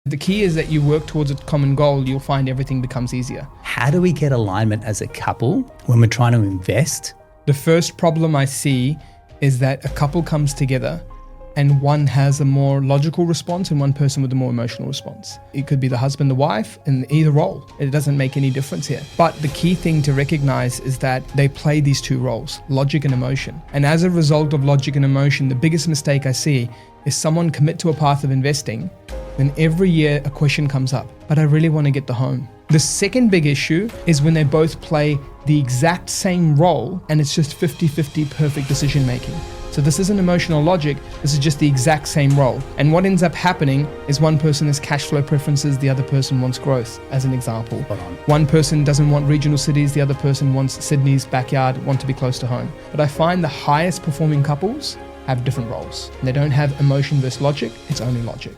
The key is that you work towards a common goal, you'll find everything becomes easier. How do we get alignment as a couple when we're trying to invest? The first problem I see is that a couple comes together and one has a more logical response and one person with a more emotional response. It could be the husband, the wife, in either role. It doesn't make any difference here. But the key thing to recognize is that they play these two roles, logic and emotion. And as a result of logic and emotion, the biggest mistake I see is someone commit to a path of investing, then every year a question comes up, but I really want to get the home. The second big issue is when they both play the exact same role and it's just 50-50 perfect decision making. So this isn't emotional logic, this is just the exact same role. And what ends up happening is one person has cash flow preferences, the other person wants growth, as an example. One person doesn't want regional cities, the other person wants Sydney's backyard, want to be close to home. But I find the highest performing couples have different roles. They don't have emotion versus logic, it's only logic.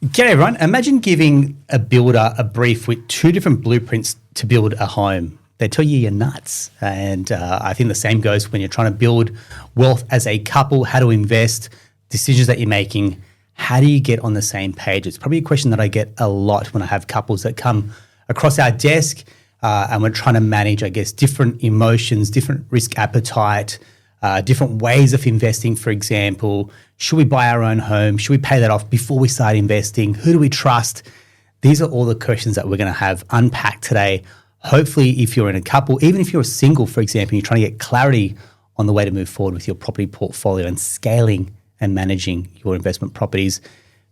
G'day everyone. Imagine giving a builder a brief with two different blueprints to build a home. They tell you you're nuts. And I think the same goes when you're trying to build wealth as a couple, how to invest, decisions that you're making. How do you get on the same page? It's probably a question that I get a lot when I have couples that come across our desk and we're trying to manage, I guess, different emotions, different risk appetite, different ways of investing, for example. Should we buy our own home? Should we pay that off before we start investing? Who do we trust? These are all the questions that we're going to have unpacked today. Hopefully, if you're in a couple, even if you're single, for example, you're trying to get clarity on the way to move forward with your property portfolio and scaling and managing your investment properties.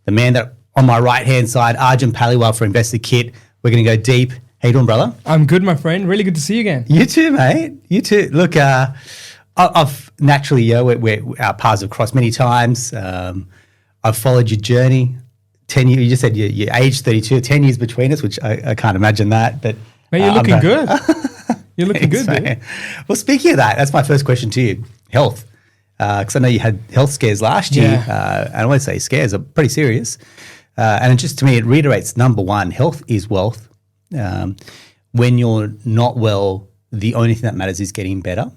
The man that on my right-hand side, Arjun Paliwal for Investor Kit. We're going to go deep. How you doing, brother? I'm good, my friend. Really good to see you again. You too, mate. You too. Look, I've naturally, our paths have crossed many times. I've followed your journey. 10 years, you just said you're age 32, 10 years between us, which I can't imagine that. But mate, you're looking good. You're looking good, dude. Well, speaking of that, that's my first question to you. Health. Because I know you had health scares last year. And I won't say scares are pretty serious. And it just, to me, it reiterates, number one, health is wealth. When you're not well, the only thing that matters is getting better.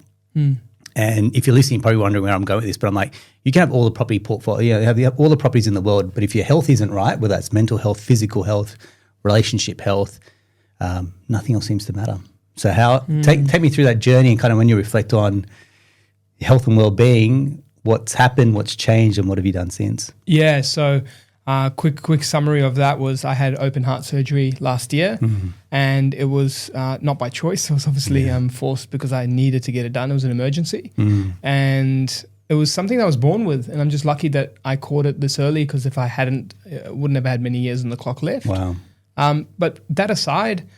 And if you're listening, you're probably wondering where I'm going with this, but I'm like, you can have all the property portfolio, you have all the properties in the world, but if your health isn't right, whether that's mental health, physical health, relationship health, nothing else seems to matter. So take me through that journey and kind of when you reflect on health and well-being, what's happened, what's changed, and what have you done since? Yeah, so quick summary of that was I had open heart surgery last year, and it was not by choice. It was obviously forced because I needed to get it done. It was an emergency, and it was something that I was born with, and I'm just lucky that I caught it this early because if I hadn't, wouldn't have had many years on the clock left. Wow. But that aside,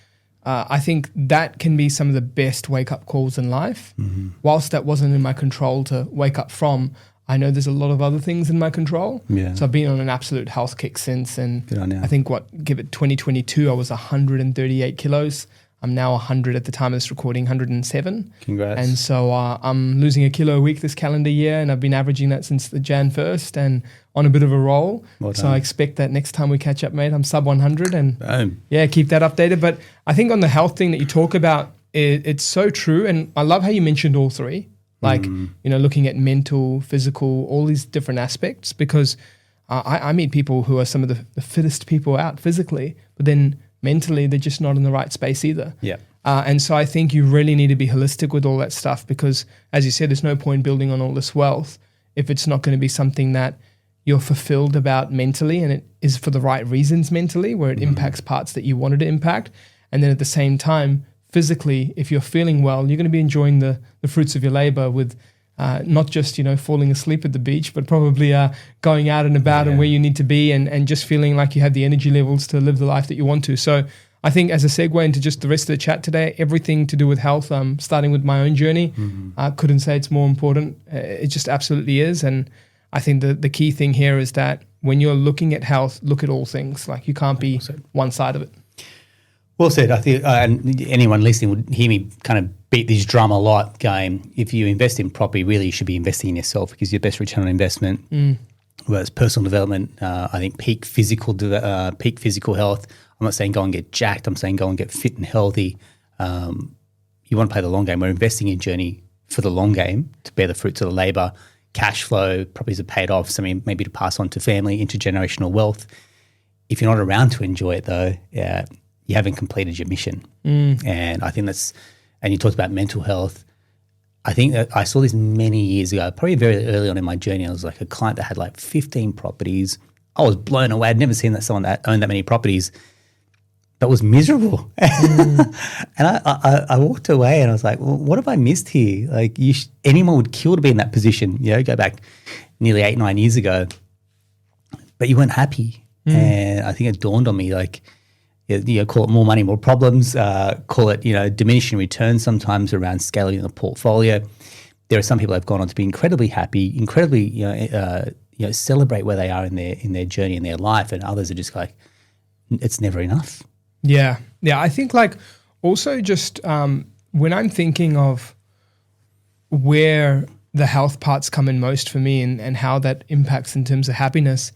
I think that can be some of the best wake-up calls in life. Whilst that wasn't in my control to wake up from, I know there's a lot of other things in my control. Yeah. So I've been on an absolute health kick since. And Good on you. I think 2022, I was 138 kilos. I'm now 100 at the time of this recording, 107. Congrats. And so I'm losing a kilo a week this calendar year, and I've been averaging that since the Jan 1st and on a bit of a roll. Well so done. I expect that next time we catch up, mate, I'm sub 100 and Boom. yeah, keep that updated. But I think on the health thing that you talk about, it's so true. And I love how you mentioned all three, like, looking at mental, physical, all these different aspects, because I meet people who are some of the fittest people out physically, but then mentally, they're just not in the right space either. Yeah. And so I think you really need to be holistic with all that stuff because, as you said, there's no point building on all this wealth if it's not going to be something that you're fulfilled about mentally and it is for the right reasons mentally, where it impacts parts that you wanted to impact. And then at the same time, physically, if you're feeling well, you're going to be enjoying the fruits of your labor with not just, falling asleep at the beach, but probably going out and about and where you need to be and just feeling like you have the energy levels to live the life that you want to. So I think as a segue into just the rest of the chat today, everything to do with health, starting with my own journey, I couldn't say it's more important. It just absolutely is. And I think the key thing here is that when you're looking at health, look at all things. Like you can't be one side of it. Well said. I think and anyone listening would hear me kind of beat this drum a lot going, if you invest in property, really you should be investing in yourself because your best return on investment. Whether it's personal development, I think peak physical health. I'm not saying go and get jacked. I'm saying go and get fit and healthy. You want to play the long game. We're investing in journey for the long game to bear the fruits of the labor, cash flow, properties are paid off, something maybe to pass on to family, intergenerational wealth. if you're not around to enjoy it though, you haven't completed your mission. And I think and you talked about mental health. I think that I saw this many years ago, probably very early on in my journey. I was like a client that had like 15 properties. I was blown away. I'd never seen someone that owned that many properties, but was miserable. And I walked away and I was like, well, what have I missed here? Like anyone would kill to be in that position, go back nearly 8-9 years ago, but you weren't happy. And I think it dawned on me, like, call it more money, more problems, call it, diminishing returns sometimes around scaling the portfolio. There are some people that have gone on to be incredibly happy, incredibly, celebrate where they are in their journey, in their life, and others are just like, it's never enough. Yeah. Yeah. I think like also just when I'm thinking of where the health parts come in most for me and how that impacts in terms of happiness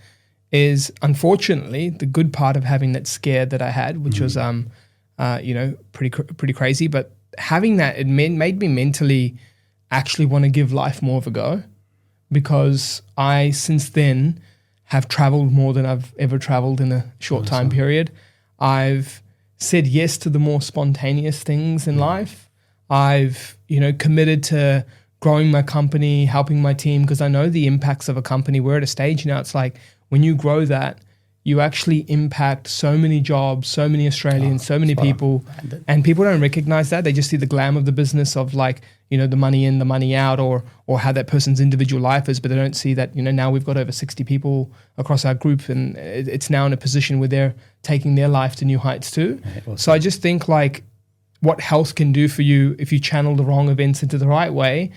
is unfortunately the good part of having that scare that I had, which was, pretty crazy. But having that, it made me mentally actually want to give life more of a go, because I, since then, have traveled more than I've ever traveled in a short time period. I've said yes to the more spontaneous things in life. I've, committed to growing my company, helping my team, because I know the impacts of a company. We're at a stage now, it's like when you grow that, you actually impact so many jobs, so many Australians, so many people, and people don't recognize that. They just see the glam of the business of like, the money in, the money out, or how that person's individual life is, but they don't see that, now we've got over 60 people across our group, and it's now in a position where they're taking their life to new heights too. Yeah, awesome. So I just think like what health can do for you if you channel the wrong events into the right way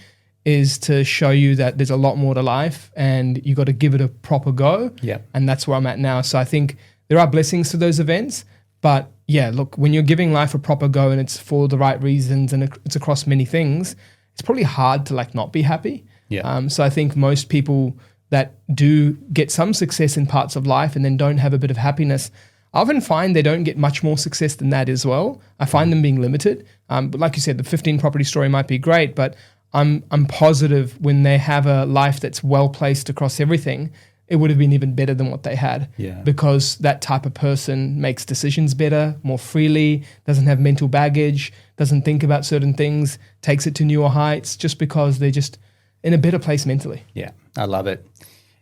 is to show you that there's a lot more to life and you got to give it a proper go. Yeah. And that's where I'm at now. So I think there are blessings to those events, but yeah, look, when you're giving life a proper go and it's for the right reasons and it's across many things, it's probably hard to like not be happy. Yeah. So I think most people that do get some success in parts of life and then don't have a bit of happiness, I often find they don't get much more success than that as well. I find them being limited. But like you said, the 15 property story might be great, but I'm positive when they have a life that's well placed across everything, it would have been even better than what they had. Yeah. Because that type of person makes decisions better, more freely, doesn't have mental baggage, doesn't think about certain things, takes it to newer heights, just because they're just in a better place mentally. Yeah, I love it.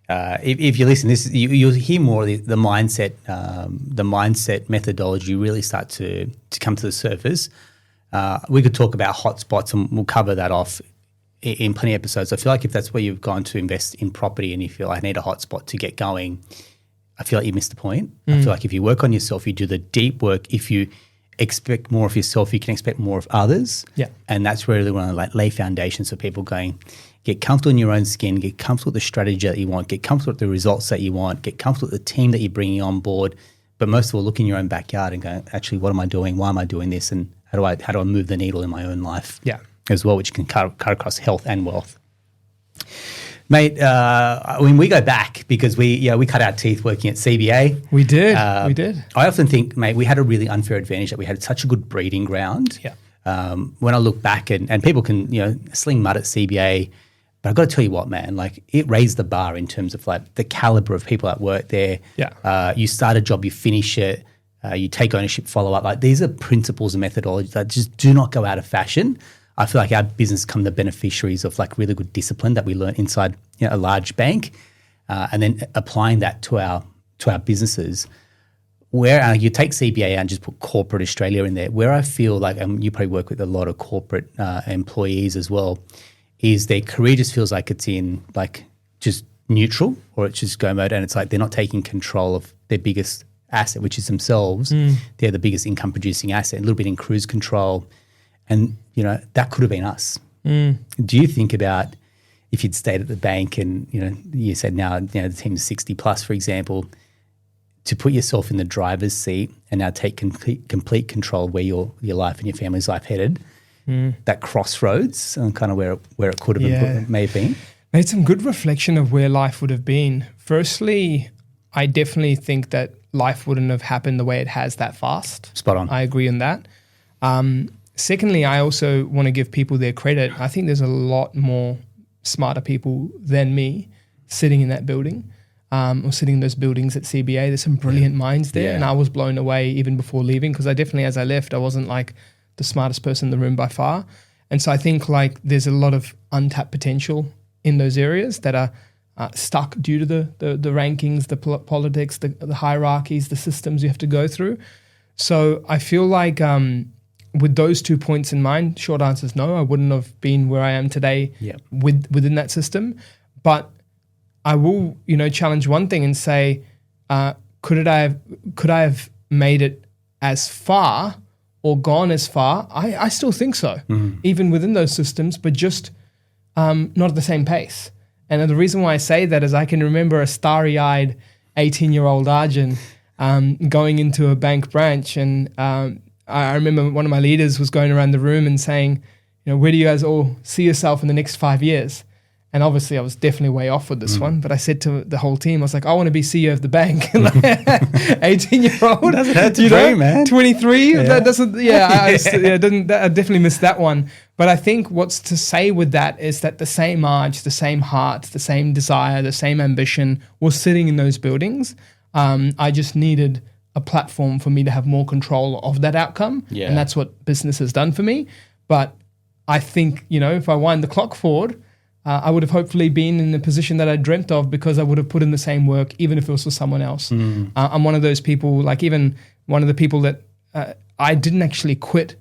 If you listen, you'll hear more of the mindset methodology really start to come to the surface. We could talk about hotspots, and we'll cover that off in plenty of episodes. I feel like if that's where you've gone to invest in property and you feel I need a hotspot to get going, I feel like you missed the point. I feel like if you work on yourself, you do the deep work, if you expect more of yourself, you can expect more of others. Yeah. And that's where we want to like lay foundations for people going, get comfortable in your own skin, get comfortable with the strategy that you want, get comfortable with the results that you want, get comfortable with the team that you're bringing on board. But most of all, look in your own backyard and go, actually, what am I doing? Why am I doing this? And how do I move the needle in my own life? Yeah. As well, which can cut across health and wealth. Mate, when we go back, because we cut our teeth working at CBA. We did. I often think, mate, we had a really unfair advantage that we had such a good breeding ground. Yeah. When I look back and people can, sling mud at CBA, but I've got to tell you what, man, like it raised the bar in terms of like the caliber of people that work there. Yeah. You start a job, you finish it, you take ownership, follow up. Like these are principles and methodologies that just do not go out of fashion. I feel like our business become the beneficiaries of like really good discipline that we learn inside a large bank, and then applying that to our businesses. Where you take CBA and just put corporate Australia in there, where I feel like, and you probably work with a lot of corporate employees as well, is their career just feels like it's in like just neutral, or it's just go mode, and it's like they're not taking control of their biggest asset, which is themselves. They're the biggest income producing asset, a little bit in cruise control. And, that could have been us. Do you think about if you'd stayed at the bank and, you said now, the team's 60 plus, for example, to put yourself in the driver's seat and now take complete control of where your life and your family's life headed, that crossroads and kind of where it could have may have been? Made some good reflection of where life would have been. Firstly, I definitely think that life wouldn't have happened the way it has that fast. Spot on. I agree on that. Secondly, I also want to give people their credit. I think there's a lot more smarter people than me sitting in that building. or sitting in those buildings at CBA. There's some brilliant minds there. Yeah. And I was blown away even before leaving, because I definitely, as I left, I wasn't like the smartest person in the room by far. And so I think like there's a lot of untapped potential in those areas that are stuck due to the rankings, the politics, the hierarchies, the systems you have to go through. So I feel like with those 2 points in mind, short answer is no, I wouldn't have been where I am today within that system. But I will, challenge one thing and say, could I have made it as far or gone as far? I still think so, even within those systems, but just not at the same pace. And the reason why I say that is I can remember a starry-eyed 18-year-old Arjun going into a bank branch, and I remember one of my leaders was going around the room and saying, where do you guys all see yourself in the next 5 years? And obviously I was definitely way off with this one, but I said to the whole team, I was like, I want to be CEO of the bank. 18-year-old. Doesn't hurt to dream, man. 23. Yeah. That doesn't, I definitely missed that one. But I think what's to say with that is that the same urge, the same heart, the same desire, the same ambition was sitting in those buildings. I just needed a platform for me to have more control of that outcome. Yeah. And that's what business has done for me. But I think, if I wind the clock forward, I would have hopefully been in the position that I dreamt of, because I would have put in the same work, even if it was for someone else. I'm one of those people, like even one of the people that I didn't actually quit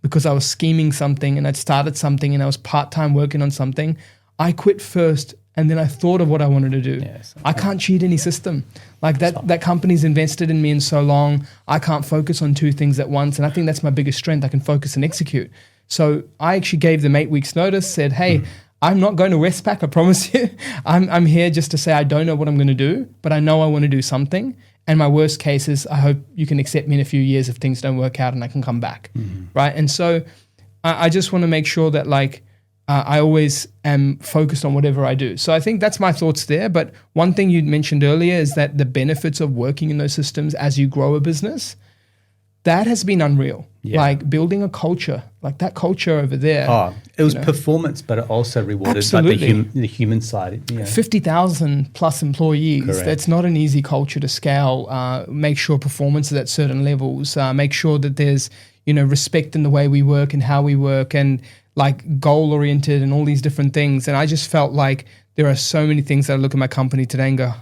because I was scheming something and I'd started something and I was part-time working on something. I quit first and then I thought of what I wanted to do. Yes, I can't cheat any system. Like that company's invested in me in so long, I can't focus on two things at once. And I think that's my biggest strength. I can focus and execute. So I actually gave them 8 weeks notice, said, hey, I'm not going to Westpac, I promise you. I'm here just to say I don't know what I'm going to do, but I know I want to do something. And my worst case is I hope you can accept me in a few years if things don't work out and I can come back, right? And so I just want to make sure that I always am focused on whatever I do. So I think that's my thoughts there. But one thing you mentioned earlier is that the benefits of working in those systems as you grow a business, that has been unreal. Yeah. Like building a culture, like that culture over there. Oh, it was performance, but it also rewarded like the human side. 50,000 plus employees. Correct. That's not an easy culture to scale. Make sure performance is at certain levels. Make sure that there's respect in the way we work and how we work, and like goal oriented and all these different things. And I just felt like there are so many things that I look at my company today and go,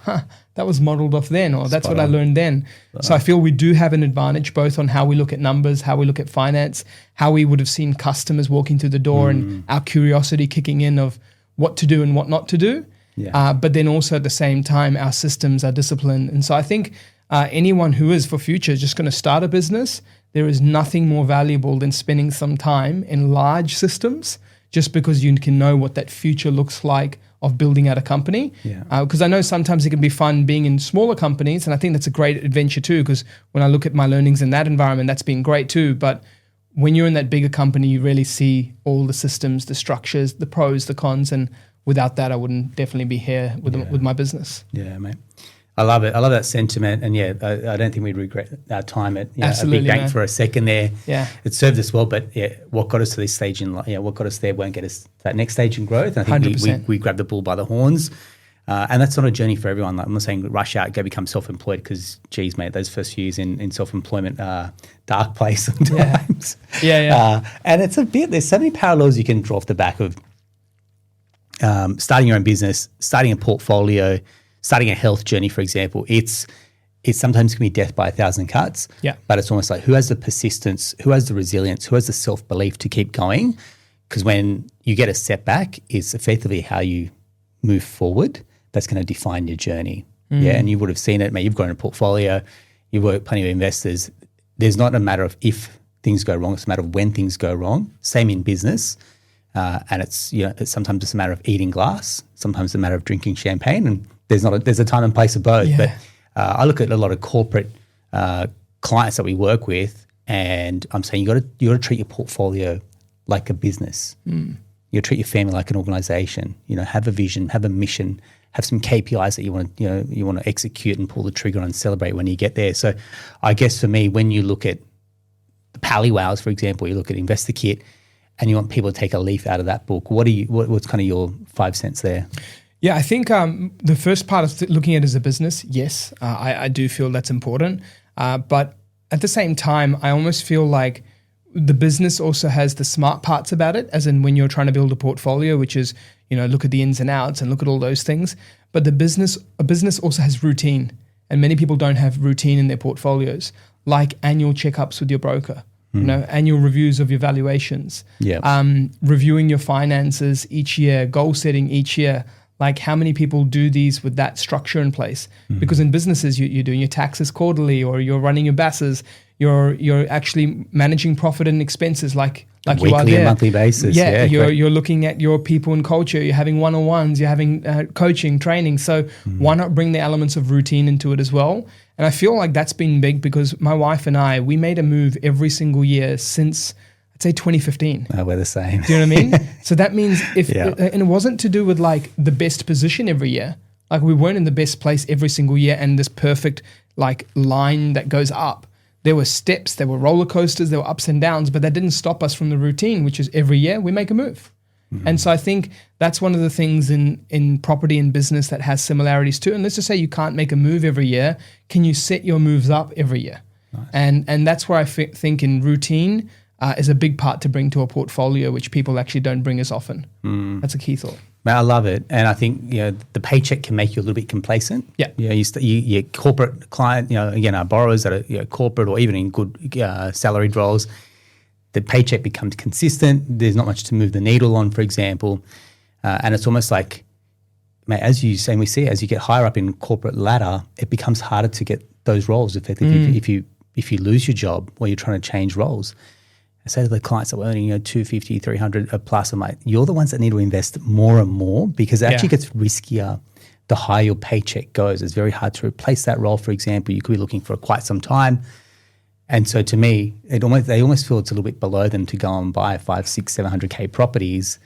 that was modeled off then, or that's what I learned then. So I feel we do have an advantage both on how we look at numbers, how we look at finance, how we would have seen customers walking through the door and our curiosity kicking in of what to do and what not to do. Yeah. But then also at the same time, our systems are disciplined. And so I think anyone who is for future just going to start a business, there is nothing more valuable than spending some time in large systems, just because you can know what that future looks like of building out a company. Because I know sometimes it can be fun being in smaller companies, and I think that's a great adventure too, because when I look at my learnings in that environment, that's been great too. But when you're in that bigger company, you really see all the systems, the structures, the pros, the cons, and without that, I wouldn't definitely be here with my business. Yeah, mate. I love it. I love that sentiment. And I don't think we'd regret our time at a big bank for a second there. Yeah. It served us well, but what got us to this stage in life, what got us there won't get us to that next stage in growth. And I think we grabbed the bull by the horns. And that's not a journey for everyone. Like, I'm not saying rush out, go become self-employed, because, geez, mate, those first few years in self-employment are dark place sometimes. And it's there's so many parallels you can draw off the back of starting your own business, starting a portfolio, starting a health journey, for example. It's sometimes can be death by 1,000 cuts. Yeah. But it's almost like who has the persistence, who has the resilience, who has the self-belief to keep going? Because when you get a setback, it's effectively how you move forward that's going to define your journey. Yeah. And you would have seen it, mate. You've grown a portfolio, you've worked with plenty of investors. There's not a matter of if things go wrong, it's a matter of when things go wrong. Same in business. And it's sometimes it's a matter of eating glass, sometimes a matter of drinking champagne, and there's a time and place of both. But I look at a lot of corporate clients that we work with, and I'm saying you got to treat your portfolio like a business. You got to treat your family like an organization. Have a vision, have a mission, have some KPIs that you want to execute and pull the trigger on and celebrate when you get there. So I guess for me, when you look at the Paliwals, for example, you look at Investor Kit, and you want people to take a leaf out of that book, what's kind of your 5 cents there? Yeah, I think the first part of looking at it as a business, yes, I do feel that's important. But at the same time, I almost feel like the business also has the smart parts about it, as in when you're trying to build a portfolio, which is, look at the ins and outs and look at all those things. But a business also has routine, and many people don't have routine in their portfolios, like annual checkups with your broker, annual reviews of your valuations, reviewing your finances each year, goal setting each year. Like how many people do these with that structure in place? Because in businesses, you're doing your taxes quarterly, or you're running your BASs, you're actually managing profit and expenses like weekly you are there. And monthly basis. You're looking at your people and culture. You're having one-on-ones. You're having coaching, training. So why not bring the elements of routine into it as well? And I feel like that's been big because my wife and I, we made a move every single year since, I'd say 2015. We're the same. Do you know what I mean? So that means and it wasn't to do with like the best position every year. Like we weren't in the best place every single year and this perfect like line that goes up. There were steps, there were roller coasters, there were ups and downs, but that didn't stop us from the routine, which is every year we make a move. And so I think that's one of the things in property and business that has similarities too. And let's just say you can't make a move every year. Can you set your moves up every year? Nice. And that's where I think in routine is a big part to bring to a portfolio, which people actually don't bring as often. That's a key thought. I love it. And I think, the paycheck can make you a little bit complacent. Yeah. Your corporate client, again, our borrowers that are corporate or even in good salaried roles, the paycheck becomes consistent. There's not much to move the needle on, for example. And it's almost like, as you say, we see, as you get higher up in corporate ladder, it becomes harder to get those roles effectively if you lose your job or you're trying to change roles. I say to the clients that were earning, 250, 300 plus, I'm like, you're the ones that need to invest more and more because it actually gets riskier the higher your paycheck goes. It's very hard to replace that role, for example. You could be looking for quite some time. And so to me, they almost feel it's a little bit below them to go and buy 500, 600, 700K properties,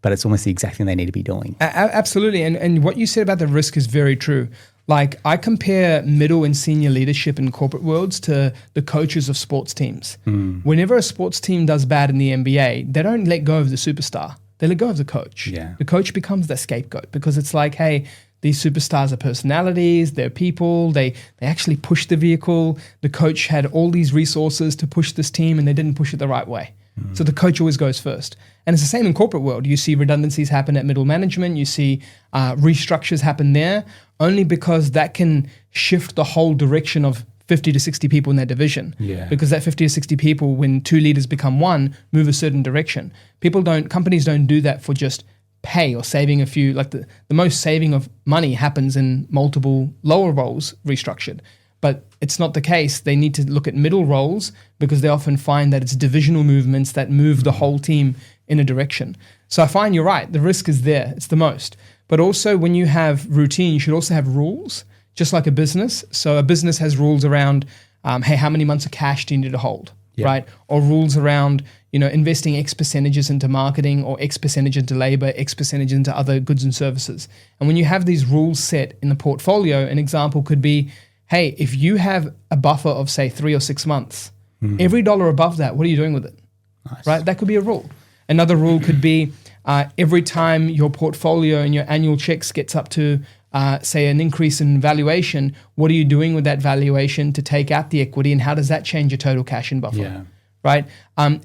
but it's almost the exact thing they need to be doing. Absolutely. And what you said about the risk is very true. Like I compare middle and senior leadership in corporate worlds to the coaches of sports teams. Whenever a sports team does bad in the NBA, they don't let go of the superstar. They let go of the coach. Yeah. The coach becomes the scapegoat because it's like, hey, these superstars are personalities, they're people, they actually push the vehicle. The coach had all these resources to push this team and they didn't push it the right way. So the coach always goes first. And it's the same in corporate world. You see redundancies happen at middle management. You see restructures happen there only because that can shift the whole direction of 50 to 60 people in that division. Yeah. Because that 50 to 60 people, when two leaders become one, move a certain direction. Companies don't do that for just pay or saving a few. Like the most saving of money happens in multiple lower roles restructured. But it's not the case. They need to look at middle roles because they often find that it's divisional movements that move the whole team in a direction. So I find you're right. The risk is there. It's the most. But also when you have routine, you should also have rules, just like a business. So a business has rules around, hey, how many months of cash do you need to hold, right? Or rules around, investing X percentages into marketing or X percentage into labor, X percentage into other goods and services. And when you have these rules set in the portfolio, an example could be, hey, if you have a buffer of say 3 or 6 months, every dollar above that, what are you doing with it? Nice. Right? That could be a rule. Another rule could be every time your portfolio and your annual checks gets up to say an increase in valuation, what are you doing with that valuation to take out the equity and how does that change your total cash and buffer? Yeah. Right?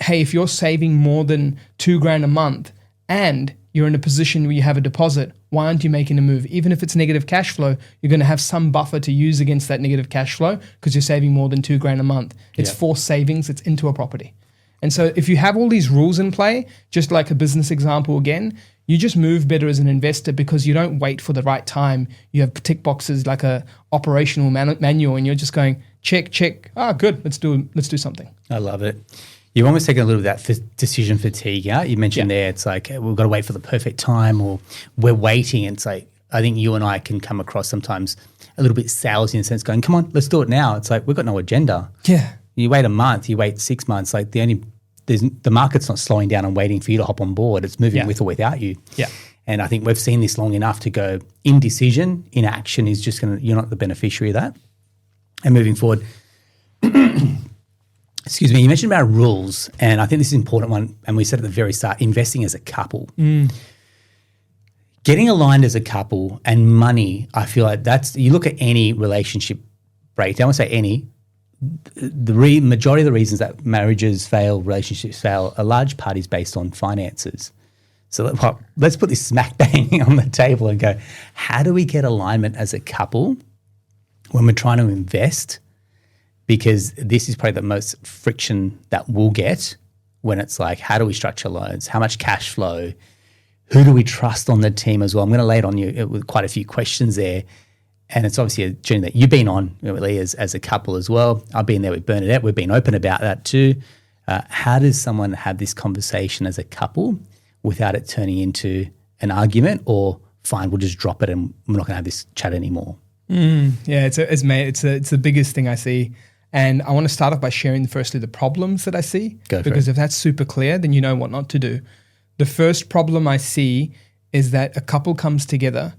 Hey, if you're saving more than $2,000 a month and you're in a position where you have a deposit, why aren't you making a move? Even if it's negative cash flow, you're going to have some buffer to use against that negative cash flow because you're saving more than $2,000 a month. It's forced savings. It's into a property. And so if you have all these rules in play, just like a business example again, you just move better as an investor because you don't wait for the right time. You have tick boxes like a operational manual and you're just going, check. Good. Let's do something. I love it. You've almost taken a little bit of that decision fatigue. Yeah? You mentioned there, it's like we've got to wait for the perfect time or we're waiting. It's like I think you and I can come across sometimes a little bit salesy in a sense going, come on, let's do it now. It's like we've got no agenda. Yeah. You wait a month, you wait 6 months. Like the market's not slowing down and waiting for you to hop on board. It's moving with or without you. Yeah. And I think we've seen this long enough to go indecision, inaction is just you're not the beneficiary of that. And moving forward, excuse me, you mentioned about rules, and I think this is an important one, and we said at the very start, investing as a couple. Getting aligned as a couple and money, I feel like you look at any relationship breakdown, I say any, the majority of the reasons that marriages fail, relationships fail, a large part is based on finances. So let's put this smack bang on the table and go, how do we get alignment as a couple when we're trying to invest? Because this is probably the most friction that we'll get when it's like, how do we structure loans? How much cash flow? Who do we trust on the team as well? I'm going to lay it on you with quite a few questions there. And it's obviously a journey that you've been on, really, as a couple as well. I've been there with Bernadette. We've been open about that too. How does someone have this conversation as a couple without it turning into an argument or, fine, we'll just drop it and we're not going to have this chat anymore? Yeah, it's the biggest thing I see. And I want to start off by sharing firstly the problems that I see. Because if that's super clear, then you know what not to do. The first problem I see is that a couple comes together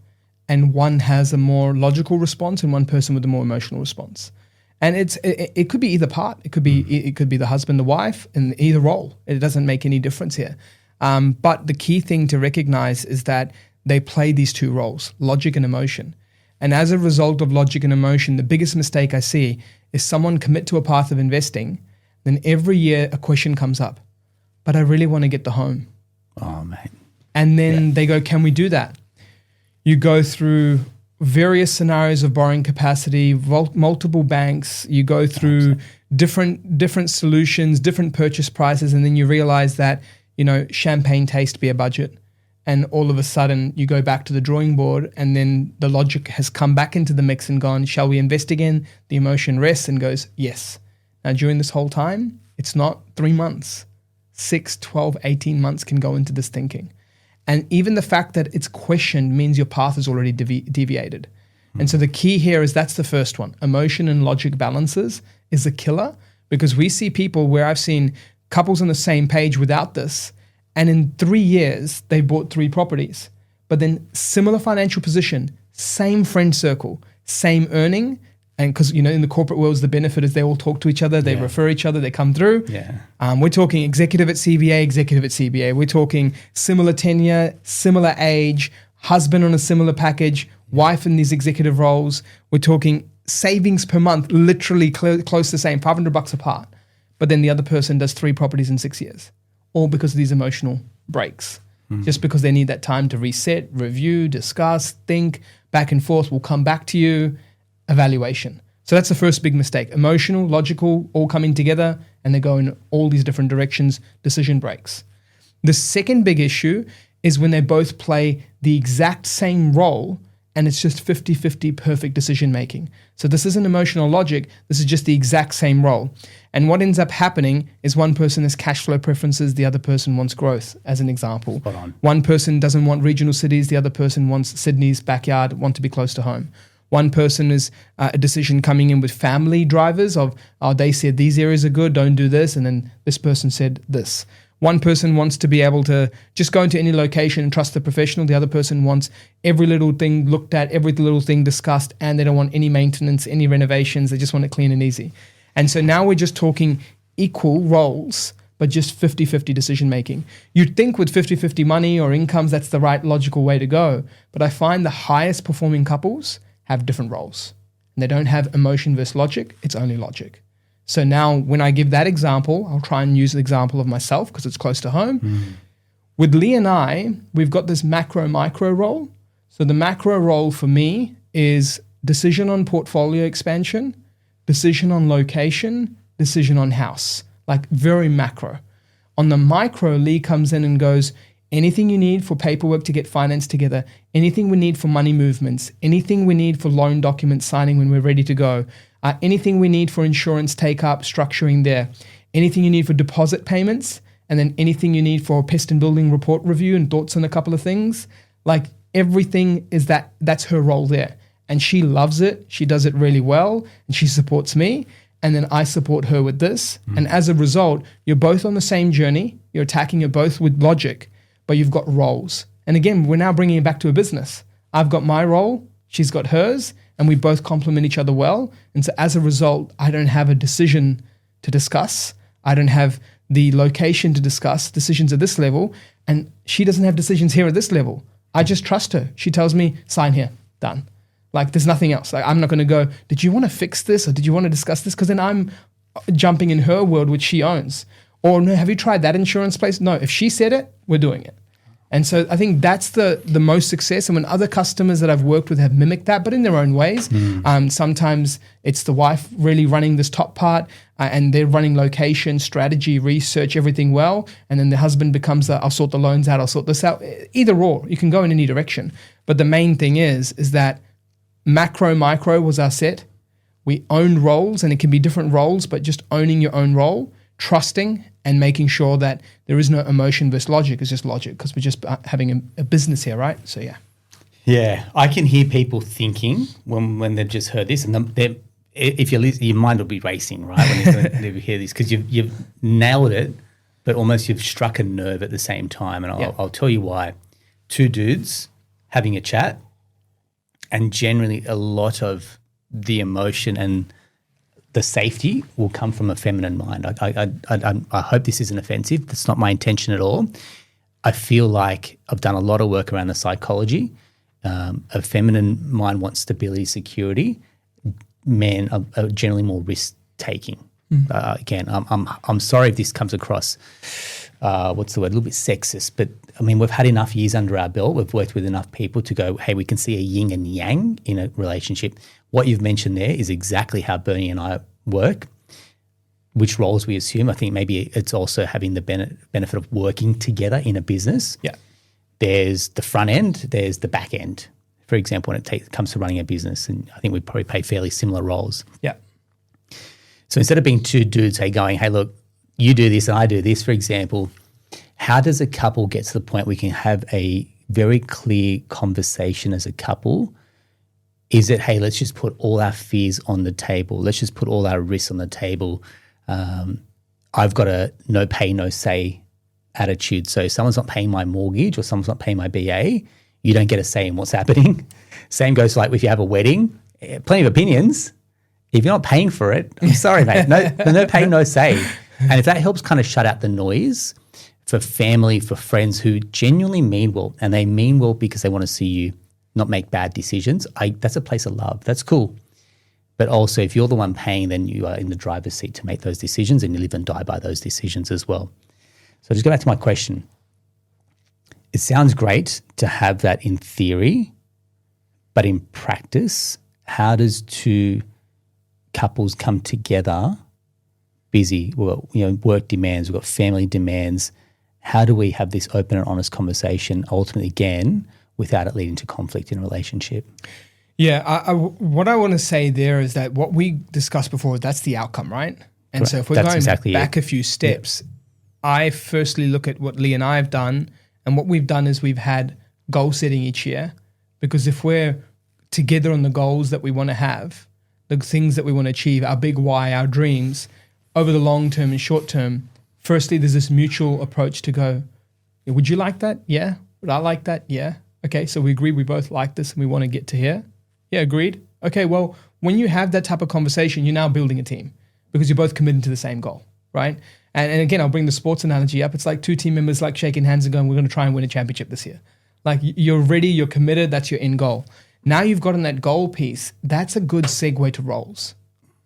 and one has a more logical response and one person with a more emotional response. And it could be either part. It could be the husband, the wife, in either role. It doesn't make any difference here. But the key thing to recognize is that they play these two roles, logic and emotion. And as a result of logic and emotion, the biggest mistake I see is someone commit to a path of investing, then every year a question comes up, but I really want to get the home. Oh, mate. And then they go, can we do that? You go through various scenarios of borrowing capacity, multiple banks. You go through different solutions, different purchase prices, and then you realize that, champagne taste be a budget. And all of a sudden you go back to the drawing board and then the logic has come back into the mix and gone, shall we invest again? The emotion rests and goes, yes. Now during this whole time, it's not 3 months. 6, 12, 18 months can go into this thinking. And even the fact that it's questioned means your path is already deviated. And so the key here is that's the first one. Emotion and logic balances is a killer, because we see people where I've seen couples on the same page without this, and in 3 years, they bought 3 properties. But then similar financial position, same friend circle, same earning. And because, in the corporate world, the benefit is they all talk to each other, they refer each other, they come through. Yeah. We're talking executive at CBA. We're talking similar tenure, similar age, husband on a similar package, wife in these executive roles. We're talking savings per month, literally close to the same, $500 apart. But then the other person does 3 properties in 6 years, all because of these emotional breaks. Just because they need that time to reset, review, discuss, think, back and forth. We'll come back to you. Evaluation. So that's the first big mistake. Emotional, logical, all coming together, and they go in all these different directions, decision breaks. The second big issue is when they both play the exact same role and it's just 50-50 perfect decision making. So this isn't emotional logic, this is just the exact same role. And what ends up happening is one person has cash flow preferences, the other person wants growth, as an example. Spot on. One person doesn't want regional cities, the other person wants Sydney's backyard, want to be close to home. One person is a decision coming in with family drivers of, they said these areas are good, don't do this, and then this person said this. One person wants to be able to just go into any location and trust the professional. The other person wants every little thing looked at, every little thing discussed, and they don't want any maintenance, any renovations. They just want it clean and easy. And so now we're just talking equal roles, but just 50-50 decision making. You'd think with 50-50 money or incomes, that's the right logical way to go. But I find the highest performing couples have different roles. And they don't have emotion versus logic, it's only logic. So now when I give that example, I'll try and use the example of myself because it's close to home. With Lee and I, we've got this macro-micro role. So the macro role for me is decision on portfolio expansion, decision on location, decision on house, like very macro. On the micro, Lee comes in and goes, anything you need for paperwork to get finance together, anything we need for money movements, anything we need for loan document signing when we're ready to go, anything we need for insurance take-up, structuring there, anything you need for deposit payments, and then anything you need for pest and building report review and thoughts on a couple of things. Like everything is that's her role there. And she loves it. She does it really well. And she supports me. And then I support her with this. And as a result, you're both on the same journey. You're attacking it both with logic, but you've got roles. And again, we're now bringing it back to a business. I've got my role, she's got hers, and we both complement each other well. And so as a result, I don't have a decision to discuss. I don't have the location to discuss decisions at this level, and she doesn't have decisions here at this level. I just trust her. She tells me, sign here, done. Like there's nothing else. Like I'm not going to go, did you want to fix this or did you want to discuss this? Because then I'm jumping in her world, which she owns. Or no, have you tried that insurance place? No, if she said it, we're doing it. And so I think that's the most success. And when other customers that I've worked with have mimicked that, but in their own ways, sometimes it's the wife really running this top part and they're running location, strategy, research, everything well. And then the husband becomes I'll sort the loans out, I'll sort this out. Either or, you can go in any direction. But the main thing is that macro, micro was our set. We owned roles, and it can be different roles, but just owning your own role, trusting and making sure that there is no emotion versus logic. It's just logic because we're just having a business here, right? So, yeah. Yeah, I can hear people thinking when they've just heard this, and if you're listening, your mind will be racing, right, when you hear this, because you've nailed it, but almost you've struck a nerve at the same time. And I'll tell you why. Two dudes having a chat, and generally a lot of the emotion and the safety will come from a feminine mind. I hope this isn't offensive. That's not my intention at all. I feel like I've done a lot of work around the psychology. A feminine mind wants stability, security. Men are generally more risk-taking. Again, I'm sorry if this comes across, what's the word, a little bit sexist, but I mean, we've had enough years under our belt. We've worked with enough people to go, hey, we can see a yin and yang in a relationship. What you've mentioned there is exactly how Bernie and I work, which roles we assume. I think maybe it's also having the benefit of working together in a business. Yeah. There's the front end, there's the back end, for example, when it comes to running a business. And I think we probably play fairly similar roles. Yeah. So instead of being two dudes, going, hey, look, you do this and I do this, for example, how does a couple get to the point we can have a very clear conversation as a couple? Is it, hey, let's just put all our fears on the table. Let's just put all our risks on the table. I've got a no pay, no say attitude. So if someone's not paying my mortgage or someone's not paying my BA, you don't get a say in what's happening. Same goes to like if you have a wedding, plenty of opinions. If you're not paying for it, I'm sorry, mate. No pay, no say. And if that helps kind of shut out the noise for family, for friends who genuinely mean well, and they mean well because they want to see you not make bad decisions, that's a place of love. That's cool. But also if you're the one paying, then you are in the driver's seat to make those decisions and you live and die by those decisions as well. So just go back to my question. It sounds great to have that in theory, but in practice, how does two couples come together busy? Well, work demands, we've got family demands. How do we have this open and honest conversation ultimately, again, without it leading to conflict in a relationship? Yeah, what I want to say there is that what we discussed before, that's the outcome, right? And Correct. So if we're That's going exactly back a few steps, I firstly look at what Lee and I have done, and what we've done is we've had goal setting each year, because if we're together on the goals that we want to have, the things that we want to achieve, our big why, our dreams, over the long term and short term, firstly, there's this mutual approach to go, would you like that? Yeah. Would I like that? Yeah. Okay, so we agree we both like this and we want to get to here. Yeah, agreed. Okay, well, when you have that type of conversation, you're now building a team because you're both committed to the same goal, right? And again, I'll bring the sports analogy up. It's like two team members like shaking hands and going, we're going to try and win a championship this year. Like you're ready, you're committed, that's your end goal. Now you've gotten that goal piece. That's a good segue to roles.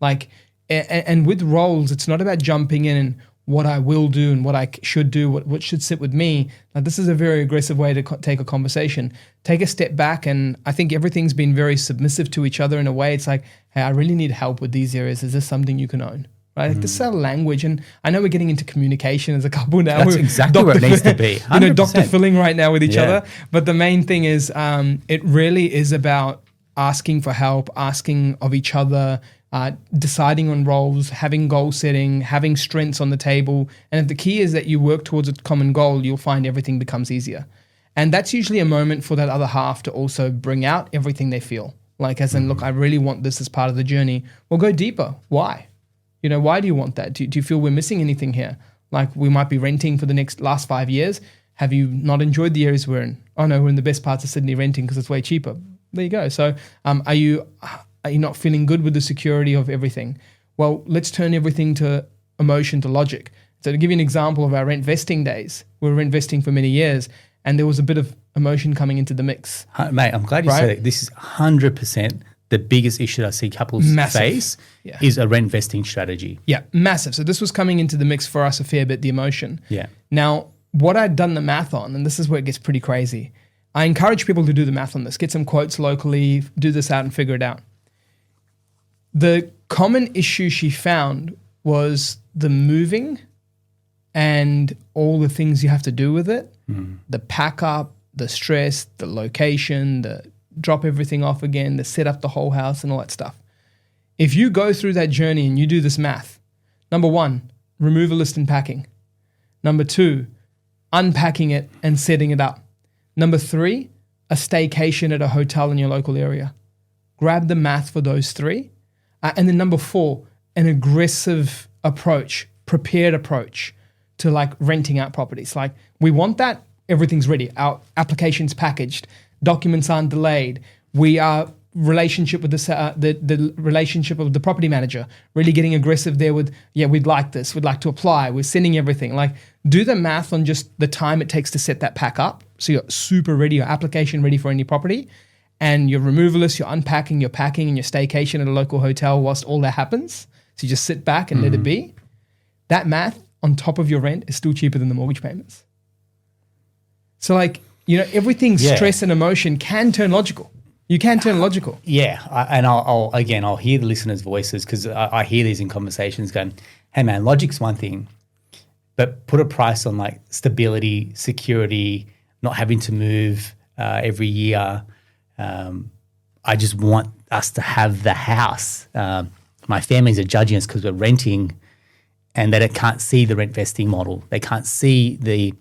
Like, and with roles, it's not about jumping in and what I will do and what I should do, what should sit with me. Now, this is a very aggressive way to take a conversation. Take a step back, and I think everything's been very submissive to each other in a way. It's like, hey, I really need help with these areas. Is this something you can own? Right? Like, this is our language, and I know we're getting into communication as a couple now. That's exactly where it needs to be. 100%. Dr. Filling right now with each other. But the main thing is, it really is about asking for help, asking of each other, deciding on roles, having goal setting, having strengths on the table. And if the key is that you work towards a common goal, you'll find everything becomes easier. And that's usually a moment for that other half to also bring out everything they feel. Like as in, look, I really want this as part of the journey. Well, go deeper. Why? Why do you want that? Do you feel we're missing anything here? Like we might be renting for the last 5 years. Have you not enjoyed the areas we're in? Oh no, we're in the best parts of Sydney renting because it's way cheaper. There you go. So are you not feeling good with the security of everything? Well, let's turn everything to emotion, to logic. So to give you an example of our Rentvesting days, we were Rentvesting for many years, and there was a bit of emotion coming into the mix. Mate, I'm glad you said it. This is 100% the biggest issue I see couples face is a rent vesting strategy. Yeah, massive. So this was coming into the mix for us a fair bit, the emotion. Yeah. Now, what I'd done the math on, and this is where it gets pretty crazy, I encourage people to do the math on this, get some quotes locally, do this out and figure it out. The common issue she found was the moving and all the things you have to do with it, the pack up, the stress, the location, the drop everything off again, the set up the whole house and all that stuff. If you go through that journey and you do this math, number 1, removalist and packing. Number 2, unpacking it and setting it up. Number 3, a staycation at a hotel in your local area. Grab the math for those 3. And then number 4, an aggressive approach, prepared approach to like renting out properties. Like we want that, everything's ready. Our application's packaged, documents aren't delayed. We are relationship with the relationship of the property manager, really getting aggressive there with, we'd like this, we'd like to apply, we're sending everything. Like do the math on just the time it takes to set that pack up. So you're super ready, your application ready for any property, and your removalist, you're unpacking, you're packing, and your staycation at a local hotel whilst all that happens. So you just sit back and let it be. That math on top of your rent is still cheaper than the mortgage payments. So like, everything stress and emotion can turn logical. You can turn logical. Yeah. I'll hear the listeners' voices because I hear these in conversations going, hey man, logic's one thing, but put a price on like stability, security, not having to move every year. I just want us to have the house. My families are judging us because we're renting and they can't see the rent vesting model. They can't see the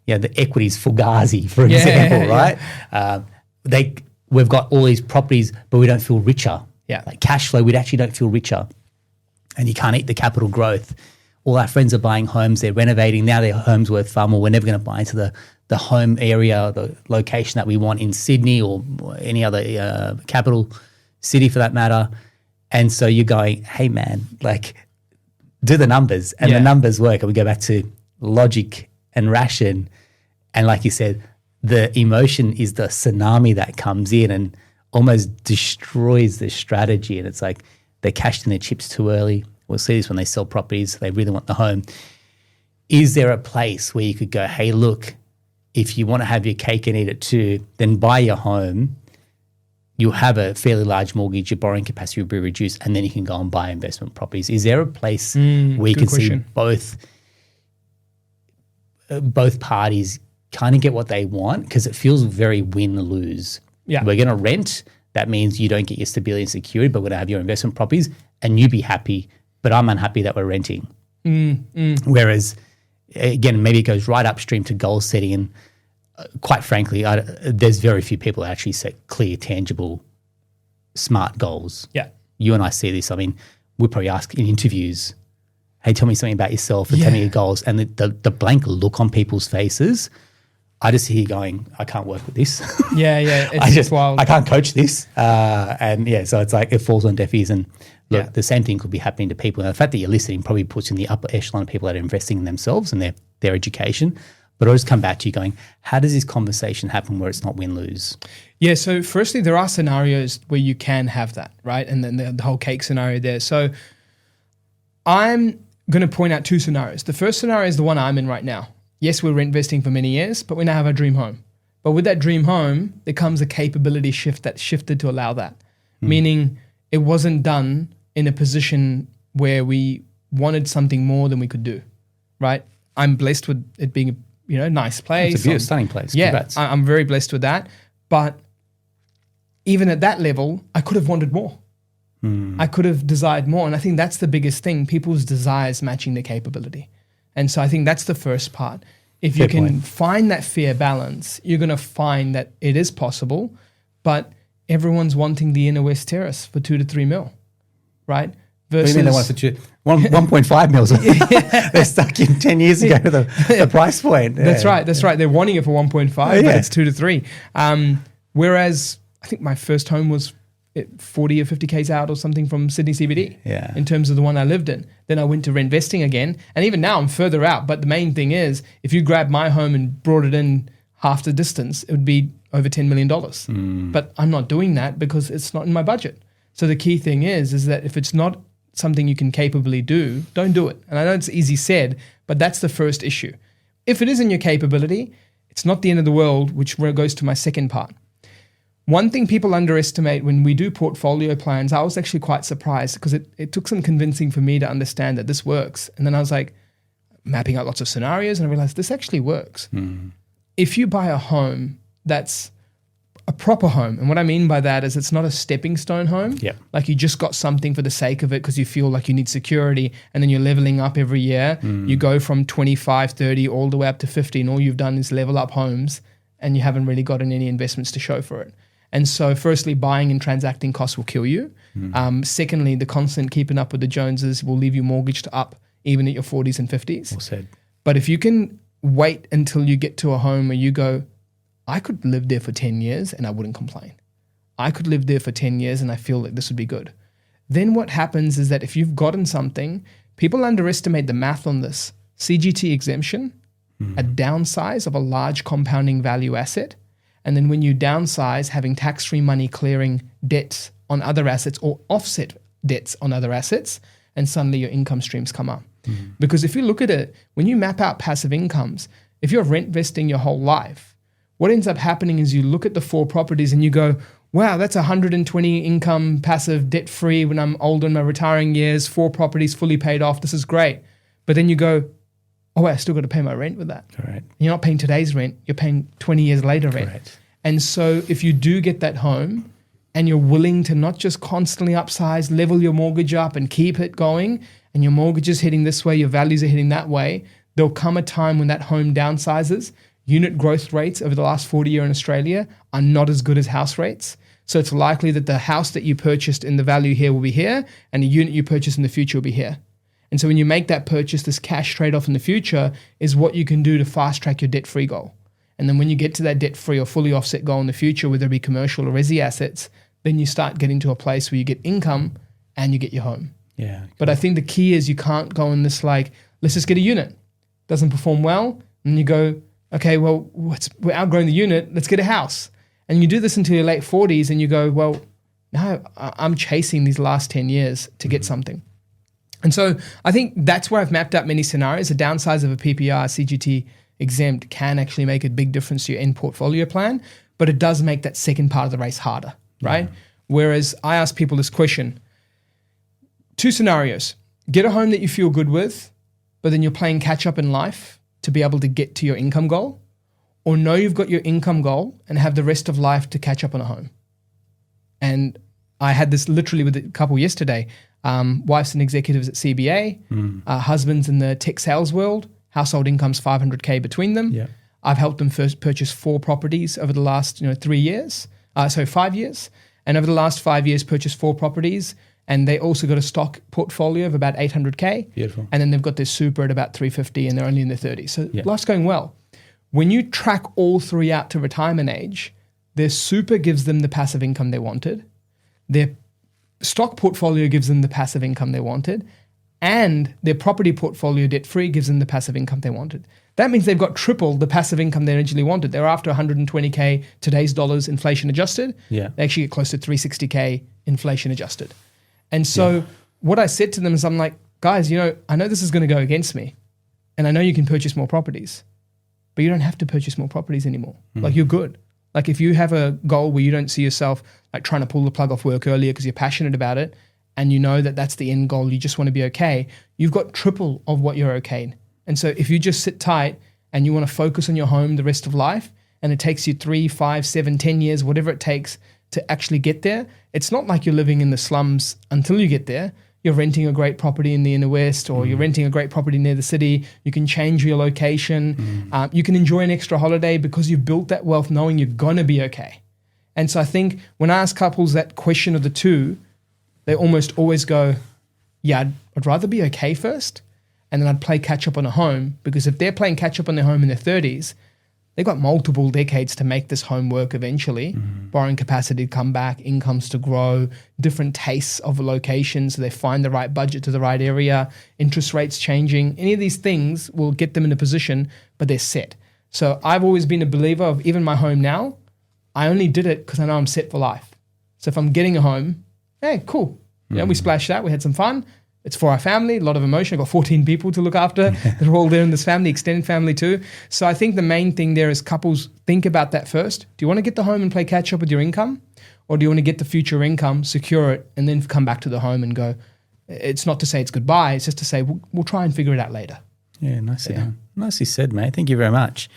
equities Fugazi, for example, right? We've got all these properties, but we don't feel richer. Yeah. Like cash flow, we actually don't feel richer. And you can't eat the capital growth. All our friends are buying homes, they're renovating, now their home's worth far more. We're never going to buy into the home area, the location that we want in Sydney or any other capital city for that matter. And so you're going, hey man, like do the numbers, and the numbers work. And we go back to logic and ration. And like you said, the emotion is the tsunami that comes in and almost destroys the strategy. And it's like they cashed in their chips too early. We'll see this when they sell properties. They really want the home. Is there a place where you could go, hey, look, if you want to have your cake and eat it too, then buy your home. You'll have a fairly large mortgage. Your borrowing capacity will be reduced, and then you can go and buy investment properties. Is there a place where you can see both parties kind of get what they want? Because it feels very win-lose. Yeah. We're going to rent. That means you don't get your stability and security, but we're going to have your investment properties and you be happy, but I'm unhappy that we're renting. Whereas, again, maybe it goes right upstream to goal setting. And quite frankly, there's very few people that actually set clear, tangible, smart goals. Yeah. You and I see this. I mean, we probably ask in interviews, hey, tell me something about yourself or tell me your goals. And the blank look on people's faces, I just hear going, I can't work with this. It's wild. I can't coach this. So it's like it falls on deaf ears. And look, the same thing could be happening to people. And the fact that you're listening probably puts in the upper echelon of people that are investing in themselves and their education. But I'll just come back to you going, how does this conversation happen where it's not win-lose? Yeah, so firstly, there are scenarios where you can have that, right? And then the whole cake scenario there. So I'm going to point out 2 scenarios. The first scenario is the one I'm in right now. Yes, we're rent vesting for many years, but we now have our dream home. But with that dream home, there comes a capability shift that shifted to allow that. Meaning it wasn't done in a position where we wanted something more than we could do, right? I'm blessed with it being a nice place. It's a beautiful, stunning place. Yeah, Congrats. I'm very blessed with that. But even at that level, I could have wanted more. I could have desired more. And I think that's the biggest thing, people's desires matching their capability. And so I think that's the first part. If you can find that fair balance, you're going to find that it is possible, but everyone's wanting the inner West Terrace for 2 to 3 mil, right? Versus, what do you mean they want 1.5 mils? They're stuck in 10 years ago to the price point. Yeah. That's right. They're wanting it for 1.5, but it's 2 to 3. Whereas I think my first home was 40 or 50 Ks out or something from Sydney CBD in terms of the one I lived in. Then I went to Rentvesting again. And even now I'm further out. But the main thing is, if you grab my home and brought it in half the distance, it would be over $10 million. But I'm not doing that because it's not in my budget. So the key thing is that if it's not something you can capably do, don't do it. And I know it's easy said, but that's the first issue. If it is in your capability, it's not the end of the world, which goes to my second part. One thing people underestimate when we do portfolio plans, I was actually quite surprised because it took some convincing for me to understand that this works. And then I was like mapping out lots of scenarios and I realized this actually works. If you buy a home that's a proper home, and what I mean by that is it's not a stepping stone home, like you just got something for the sake of it because you feel like you need security and then you're leveling up every year. You go from 25, 30 all the way up to 50 and all you've done is level up homes and you haven't really gotten any investments to show for it. And so firstly, buying and transacting costs will kill you. Secondly, the constant keeping up with the Joneses will leave you mortgaged up even at your 40s and 50s. Well said. But if you can wait until you get to a home where you go, I could live there for 10 years and I wouldn't complain. I could live there for 10 years and I feel like this would be good. Then what happens is that if you've gotten something, people underestimate the math on this. CGT exemption, a downsize of a large compounding value asset. And then when you downsize, having tax-free money clearing debts on other assets or offset debts on other assets, and suddenly your income streams come up. Because if you look at it, when you map out passive incomes, if you're rent vesting your whole life, what ends up happening is you look at the 4 properties and you go, wow, that's 120 income, passive, debt-free when I'm older in my retiring years, 4 properties fully paid off, this is great. But then you go, oh, wait, I still got to pay my rent with that. Correct. You're not paying today's rent, you're paying 20 years later rent. Correct. And so if you do get that home and you're willing to not just constantly upsize, level your mortgage up and keep it going, and your mortgage is heading this way, your values are heading that way, there'll come a time when that home downsizes. Unit growth rates over the last 40 years in Australia are not as good as house rates. So it's likely that the house that you purchased in the value here will be here, and the unit you purchase in the future will be here. And so when you make that purchase, this cash trade-off in the future is what you can do to fast-track your debt-free goal. And then when you get to that debt-free or fully offset goal in the future, whether it be commercial or resi assets, then you start getting to a place where you get income and you get your home. Yeah. But I think the key is you can't go in this like, let's just get a unit. Doesn't perform well. And you go, okay, well, we're outgrowing the unit. Let's get a house. And you do this until your late 40s and you go, well, no, I'm chasing these last 10 years to get something. And so I think that's where I've mapped out many scenarios. The downsize of a PPR, CGT exempt can actually make a big difference to your end portfolio plan, but it does make that second part of the race harder, right? Whereas I ask people this question, 2 scenarios. Get a home that you feel good with, but then you're playing catch up in life to be able to get to your income goal, or know you've got your income goal and have the rest of life to catch up on a home. And I had this literally with a couple yesterday. Wife's and executives at CBA, husband's in the tech sales world, household income's $500K between them. Yeah. I've helped them first purchase 4 properties over the last 5 years. And over the last 5 years, purchased 4 properties. And they also got a stock portfolio of about $800K. Beautiful. And then they've got their super at about $350 and they're only in their 30s. So life's going well. When you track all 3 out to retirement age, their super gives them the passive income they wanted. Their stock portfolio gives them the passive income they wanted. And their property portfolio debt-free gives them the passive income they wanted. That means they've got triple the passive income they originally wanted. They're after 120K today's dollars inflation adjusted. Yeah. They actually get close to 360K inflation adjusted. And so what I said to them is I'm like, guys, I know this is going to go against me. And I know you can purchase more properties, but you don't have to purchase more properties anymore. Like you're good. Like if you have a goal where you don't see yourself like trying to pull the plug off work earlier because you're passionate about it, and you know that that's the end goal, you just want to be okay, you've got triple of what you're okay in. And so if you just sit tight and you want to focus on your home the rest of life, and it takes you 3, 5, 7, 10 years, whatever it takes to actually get there, it's not like you're living in the slums until you get there. You're renting a great property in the inner west, or you're renting a great property near the city. You can change your location. You can enjoy an extra holiday because you've built that wealth knowing you're going to be okay. And so I think when I ask couples that question of the 2, they almost always go, yeah, I'd rather be okay first, and then I'd play catch up on a home, because if they're playing catch up on their home in their 30s, they've got multiple decades to make this home work eventually. Borrowing capacity to come back, incomes to grow, different tastes of locations, so they find the right budget to the right area, interest rates changing. Any of these things will get them in a position, but they're set. So I've always been a believer of even my home now, I only did it because I know I'm set for life. So if I'm getting a home, hey, cool. We splashed that. We had some fun. It's for our family, a lot of emotion. I've got 14 people to look after. They're all there in this family, extended family too. So I think the main thing there is couples think about that first. Do you want to get the home and play catch up with your income? Or do you want to get the future income, secure it, and then come back to the home and go, it's not to say it's goodbye. It's just to say we'll try and figure it out later. Yeah, nicely done. Nicely said, mate. Thank you very much.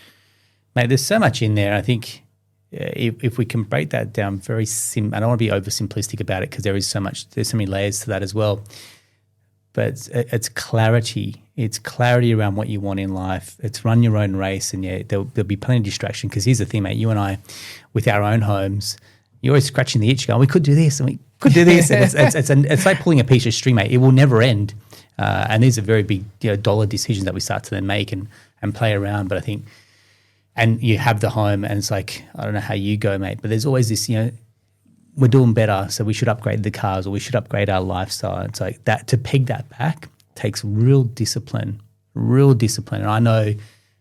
Mate, there's so much in there. I think if we can break that down very I don't want to be oversimplistic about it because there's so many layers to that as well. But it's clarity. It's clarity around what you want in life. It's run your own race, and there'll be plenty of distraction. Because here's the thing, mate. You and I, with our own homes, you're always scratching the itch, going, "We could do this, and we could do this." And it's like pulling a piece of string, mate. It will never end. And these are very big, dollar decisions that we start to then make and play around. But I think, and you have the home, and it's like, I don't know how you go, mate, but there's always this, we're doing better, so we should upgrade the cars or we should upgrade our lifestyle. It's like that, to peg that back takes real discipline. And I know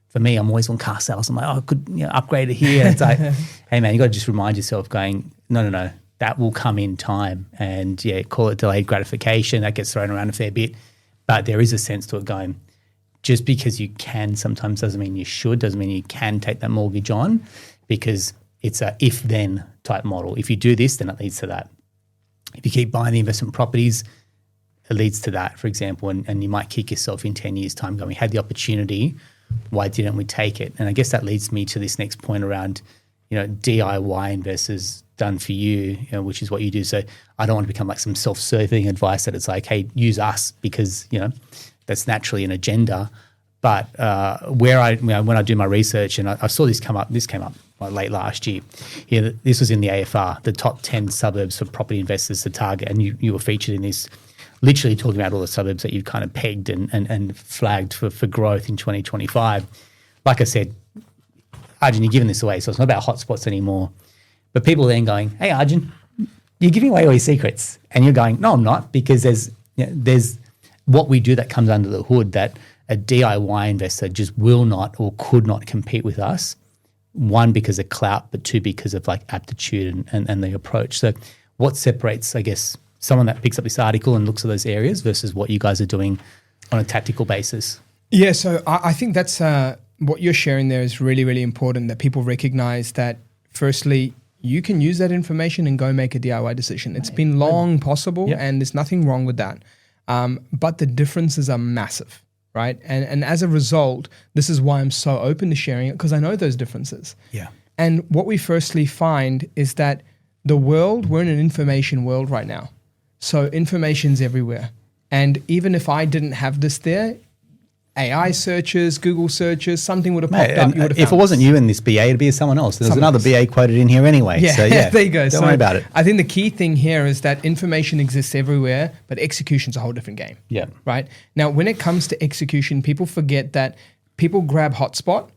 for me, I'm always on car sales. I'm like, I could upgrade it here. It's like, hey man, you got to just remind yourself going, no, that will come in time. And call it delayed gratification. That gets thrown around a fair bit. But there is a sense to it going, just because you can sometimes doesn't mean you should, doesn't mean you can take that mortgage on, because it's a if-then type model. If you do this, then it leads to that. If you keep buying the investment properties, it leads to that, for example, and you might kick yourself in 10 years' time going, we had the opportunity, why didn't we take it? And I guess that leads me to this next point around, DIY investors done for you, which is what you do. So I don't want to become like some self-serving advice that it's like, hey, use us because, that's naturally an agenda. But when I do my research, and I saw this came up late last year. This was in the AFR, the top 10 suburbs for property investors to target, and you were featured in this, literally talking about all the suburbs that you've kind of pegged and flagged for growth in 2025. Like I said, Arjun, you're giving this away, so it's not about hotspots anymore. But people are then going, hey, Arjun, you're giving away all your secrets. And you're going, no, I'm not, because there's what we do that comes under the hood that a DIY investor just will not or could not compete with us. One, because of clout, but two, because of like aptitude and the approach. So what separates, I guess, someone that picks up this article and looks at those areas versus what you guys are doing on a tactical basis? Yeah, so I think that's what you're sharing there is really, really important, that people recognize that, firstly, you can use that information and go make a DIY decision. It's been long possible, and there's nothing wrong with that. But the differences are massive. Right. And as a result, this is why I'm so open to sharing it, because I know those differences. Yeah. And what we firstly find is that we're in an information world right now. So information's everywhere. And even if I didn't have this there, AI searches, Google searches, something would have popped up. You would have if it wasn't you in this BA, it'd be someone else. There's another BA quoted in here anyway. Yeah, so there you go. Don't worry about it. I think the key thing here is that information exists everywhere, but execution's a whole different game. Yeah. Right? Now, when it comes to execution, people forget that people grab hotspot,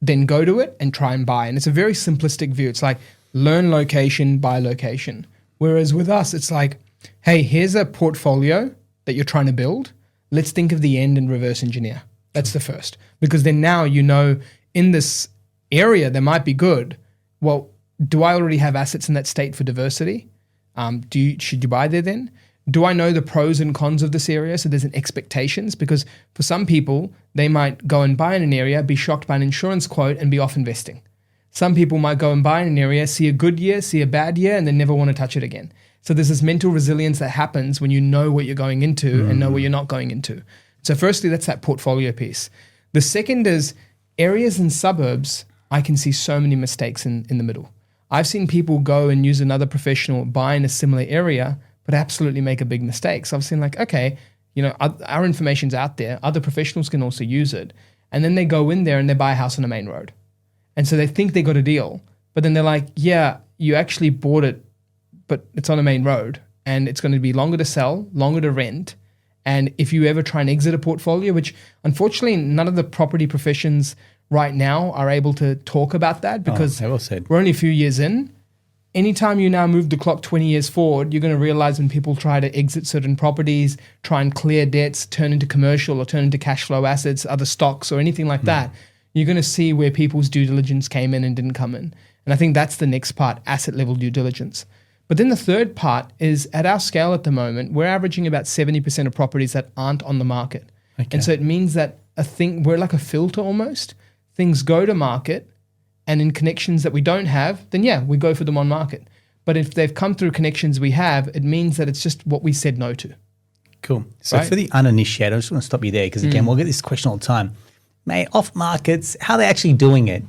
then go to it and try and buy. And it's a very simplistic view. It's like learn location, buy location. Whereas with us, it's like, hey, here's a portfolio that you're trying to build. Let's think of the end and reverse engineer. That's the first. Because then now in this area that might be good, well, do I already have assets in that state for diversity? Should you buy there then? Do I know the pros and cons of this area? So there's an expectations, because for some people, they might go and buy in an area, be shocked by an insurance quote and be off investing. Some people might go and buy in an area, see a good year, see a bad year, and then never want to touch it again. So there's this mental resilience that happens when you know what you're going into and know what you're not going into. So firstly, that's that portfolio piece. The second is areas and suburbs. I can see so many mistakes in the middle. I've seen people go and use another professional, buy in a similar area, but absolutely make a big mistake. So I've seen like, okay, our information's out there. Other professionals can also use it. And then they go in there and they buy a house on a main road. And so they think they got a deal, but then they're like, yeah, you actually bought it, but it's on a main road and it's going to be longer to sell, longer to rent. And if you ever try and exit a portfolio, which unfortunately none of the property professions right now are able to talk about that, because we're only a few years in. Anytime you now move the clock 20 years forward, you're going to realize when people try to exit certain properties, try and clear debts, turn into commercial or turn into cash flow assets, other stocks or anything like that, You're going to see where people's due diligence came in and didn't come in. And I think that's the next part, asset level due diligence. But then the third part is at our scale at the moment, we're averaging about 70% of properties that aren't on the market. Okay. And so it means that we're like a filter almost. Things go to market, and in connections that we don't have, then yeah, we go for them on market. But if they've come through connections we have, it means that it's just what we said no to. Cool. So for the uninitiated, I just want to stop you there because again, we'll get this question all the time. Mate, off markets, how are they actually doing it?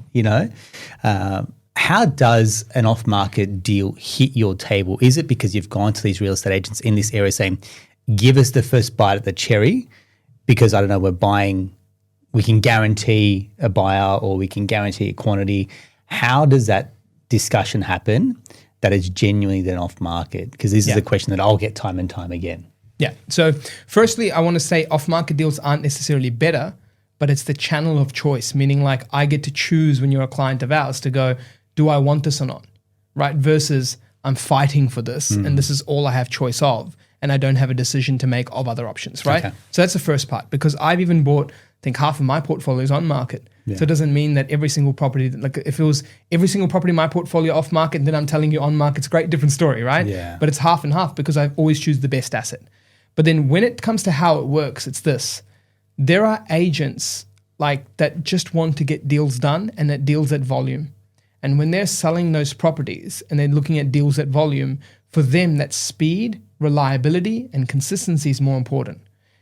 How does an off market deal hit your table? Is it because you've gone to these real estate agents in this area saying, give us the first bite at the cherry because, I don't know, we're buying, we can guarantee a buyer or we can guarantee a quantity. How does that discussion happen that is genuinely then off market? Because this is a question that I'll get time and time again. Yeah. So firstly, I want to say off market deals aren't necessarily better, but it's the channel of choice, meaning like I get to choose when you're a client of ours to go, do I want this or not, right? Versus I'm fighting for this and this is all I have choice of and I don't have a decision to make of other options, right? Okay. So that's the first part because I've even bought, I think half of my portfolio is on market. Yeah. So it doesn't mean that every single property, like if it was every single property in my portfolio off market, then I'm telling you on market's great, different story, right? Yeah. But it's half and half because I always choose the best asset. But then when it comes to how it works, it's this. There are agents like that just want to get deals done and that deals at volume. And when they're selling those properties and they're looking at deals at volume, for them that speed, reliability, and consistency is more important.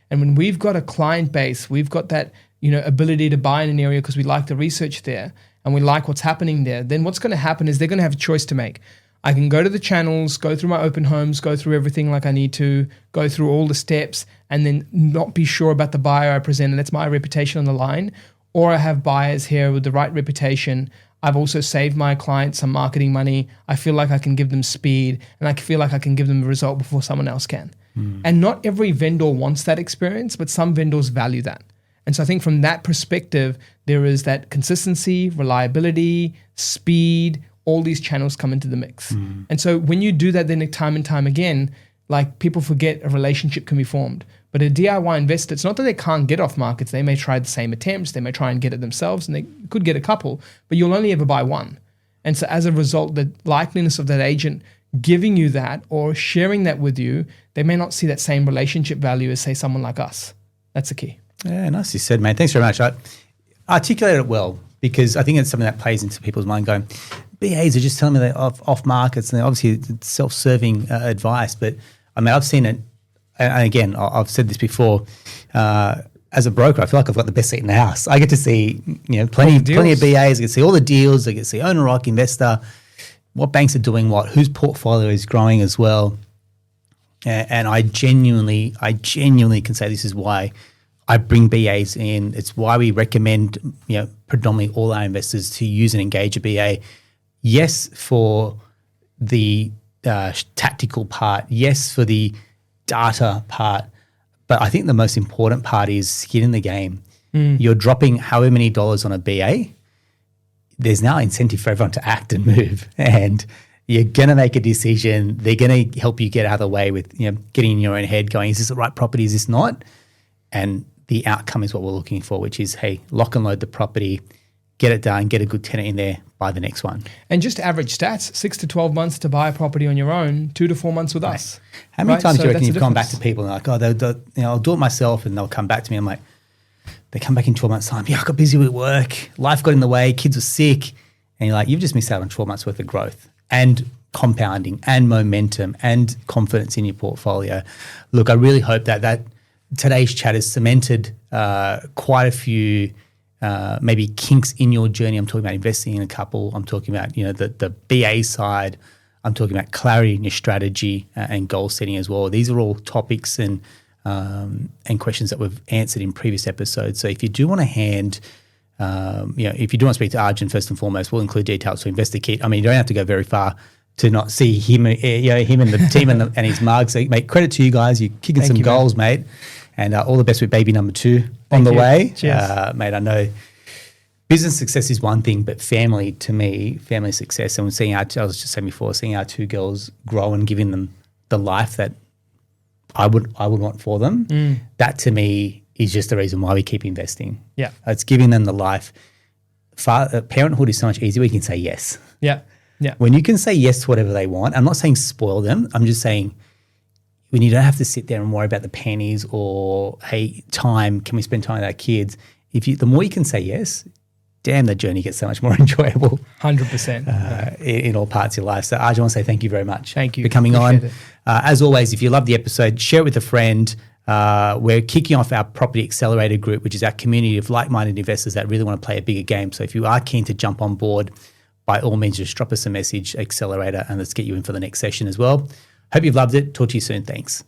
And when we've got a client base, we've got that ability to buy in an area because we like the research there and we like what's happening there, then what's going to happen is they're going to have a choice to make. I can go to the channels, go through my open homes, go through everything like I need to, go through all the steps, and then not be sure about the buyer I present, and that's my reputation on the line. Or I have buyers here with the right reputation. I've also saved my clients some marketing money. I feel like I can give them speed, and I feel like I can give them a result before someone else can. And not every vendor wants that experience, but some vendors value that. And so I think from that perspective, there is that consistency, reliability, speed, all these channels come into the mix. And so when you do that then time and time again, like people forget a relationship can be formed. But a DIY investor, it's not that they can't get off markets. They may try the same attempts. They may try and get it themselves and they could get a couple, but you'll only ever buy one. And so as a result, the likeliness of that agent giving you that or sharing that with you, they may not see that same relationship value as say someone like us. That's the key. Yeah, nicely said, mate. Thanks very much. I articulated it well because I think it's something that plays into people's mind going, BAs are just telling me they're off markets and obviously it's self-serving advice. But I mean, I've seen it. And again, I've said this before, as a broker, I feel like I've got the best seat in the house. I get to see, plenty of BAs. I get to see all the deals. I get to see owner, occ, investor, what banks are doing what, whose portfolio is growing as well. And I genuinely can say this is why I bring BAs in. It's why we recommend, predominantly all our investors to use and engage a BA. Yes, for the tactical part. Yes, for the data part. But I think the most important part is skin in the game. You're dropping however many dollars on a BA. There's now incentive for everyone to act and move. And you're going to make a decision. They're going to help you get out of the way with, getting in your own head going, is this the right property? Is this not? And the outcome is what we're looking for, which is, hey, lock and load the property, get it done, get a good tenant in there, buy the next one. And just average stats, 6 to 12 months to buy a property on your own, 2 to 4 months with us. How many times do you reckon you've gone back to people and like, I'll do it myself, and they'll come back to me. I'm like, they come back in 12 months' time. Yeah, I got busy with work. Life got in the way. Kids were sick. And you're like, you've just missed out on 12 months worth of growth and compounding and momentum and confidence in your portfolio. Look, I really hope that today's chat has cemented quite a few maybe kinks in your journey. I'm talking about investing in a couple. I'm talking about, the BA side. I'm talking about clarity in your strategy and goal setting as well. These are all topics and questions that we've answered in previous episodes. So if you do want to if you do want to speak to Arjun, first and foremost, we'll include details to Investor Kit. I mean, you don't have to go very far to not see him, him and the team and his mugs. So, mate, credit to you guys. You're kicking some goals, mate. And all the best with baby number 2 on the way. Cheers. Mate, I know business success is one thing, but family, to me, family success, and we're seeing I was just saying before, seeing our 2 girls grow and giving them the life that I would want for them, that to me is just the reason why we keep investing. Yeah. It's giving them the life parenthood is so much easier. We can say yes. Yeah. Yeah. When you can say yes to whatever they want, I'm not saying spoil them. I'm just saying when you don't have to sit there and worry about the pennies or, hey, time, can we spend time with our kids? The more you can say yes, damn, the journey gets so much more enjoyable. 100%. In all parts of your life. So Arjun, I want to say thank you very much. Thank you for coming Appreciate on. it. As always, if you love the episode, share it with a friend. We're kicking off our Property Accelerator group, which is our community of like-minded investors that really want to play a bigger game. So if you are keen to jump on board, by all means, just drop us a message, Accelerator, and let's get you in for the next session as well. Hope you've loved it. Talk to you soon. Thanks.